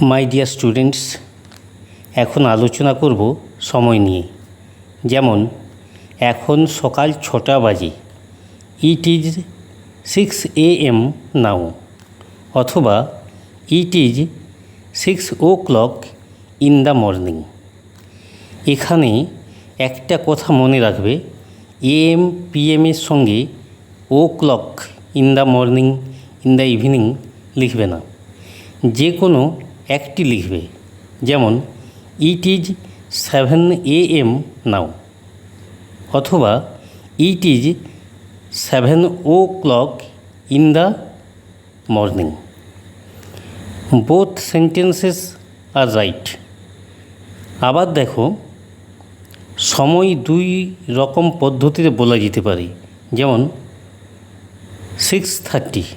My dear students, এখন আলোচনা করব সময় নিয়ে। যেমন এখন সকাল 6টা বাজে, ইট ইজ 6 AM নাও, অথবা it is 6 o'clock in the morning. এখানে একটা কথা মনে রাখবে, AM PM এর সঙ্গে o'clock in the morning, in the evening লিখবে না, যে কোনো একটি লিখবে। যেমন ইট ইজ 7 AM নাও, অথবা it is 7 o'clock in the morning. Both sentences are right. আবার দেখো, সময় দুই রকম পদ্ধতিতে বলা যেতে পারে। যেমন 6:30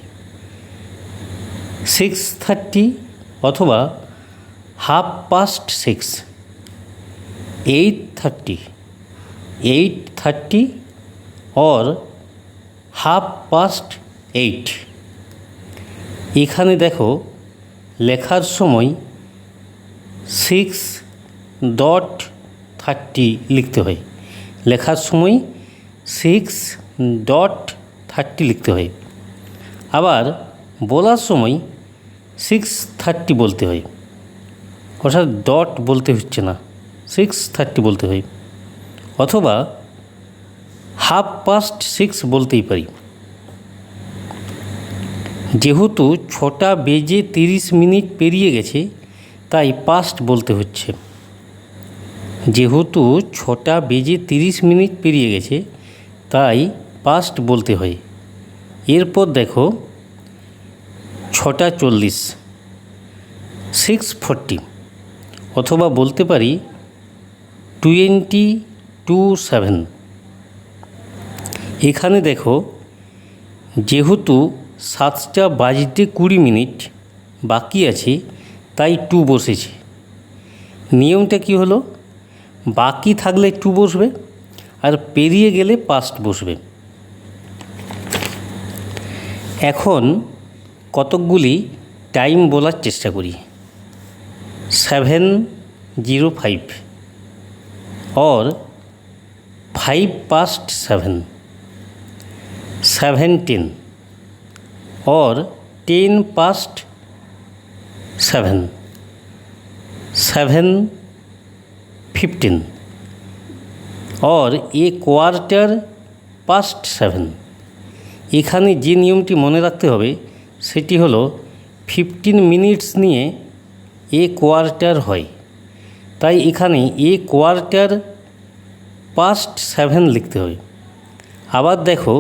অথবা 6:30, 8:30 or 8:30। এখানে দেখো, লেখার সময় 6:30 লিখতে হয়। লেখার সময় 6:30 লিখতে হয়। আবার বলার সময় 6:30 বলতে হয়, অর্থাৎ ডট বলতে হচ্ছে না, 6:30 বলতে হয়। অথবা 6:30 বলতেই পারি। যেহেতু 6টা বেজে 30 পেরিয়ে গেছে, তাই পাস্ট বলতে হচ্ছে। যেহেতু 6টা বেজে 30 পেরিয়ে গেছে, তাই পাস্ট বলতে হয়। এরপর দেখো 6:40, 6:40, অথবা বলতে পারি 7:20। এখানে দেখো, যেহেতু 7টা বাজতে 20 বাকি আছে, তাই 2 বসেছে। নিয়মটা কি হলো, বাকি থাকলে 2 বসবে, আর পেরিয়ে গেলে পাস্ট বসবে। এখন কতকগুলি টাইম বলার চেষ্টা করি। 7:05 or 7:05, 7:10 or 7:10, 7:15 or a quarter past 7। এখানে যে নিয়মটি মনে রাখতে হবে সেটি হলো 15 মিনিটস নিয়ে এ কোয়ার্টার হয়, তাই এখানে এ কোয়ার্টার পাস্ট 7 লিখতে হবে। আবার দেখো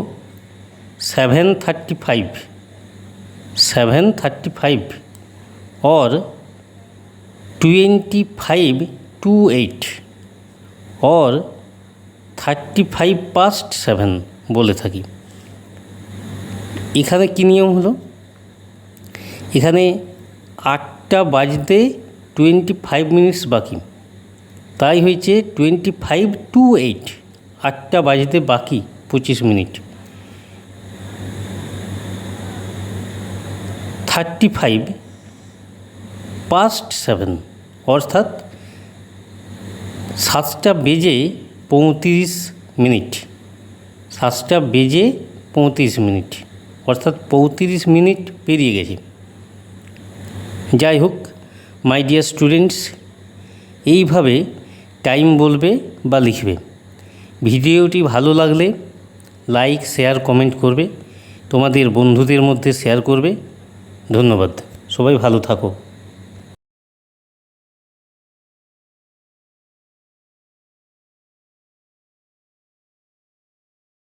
7:35 or 25 to 8 or 35 past 7 বলে থাকি। এখানে কী নিয়ম হলো, এখানে 8টা বাজতে 25 মিনিটস বাকি, তাই হয়েছে 25 to 8, 8টা বাজতে বাকি 25 মিনিট। 35 past 7, অর্থাৎ 7টা বেজে 35 মিনিট, 7টা বেজে 35 মিনিট, অর্থাৎ 35 মিনিট পেরিয়ে গেছে। যাই হোক, মাই ডিয়ার স্টুডেন্টস, এইভাবে টাইম বলবে বা লিখবে। ভিডিওটি ভালো লাগলে লাইক, শেয়ার, কমেন্ট করবে, তোমাদের বন্ধুদের মধ্যে শেয়ার করবে। ধন্যবাদ, সবাই ভালো থাকো।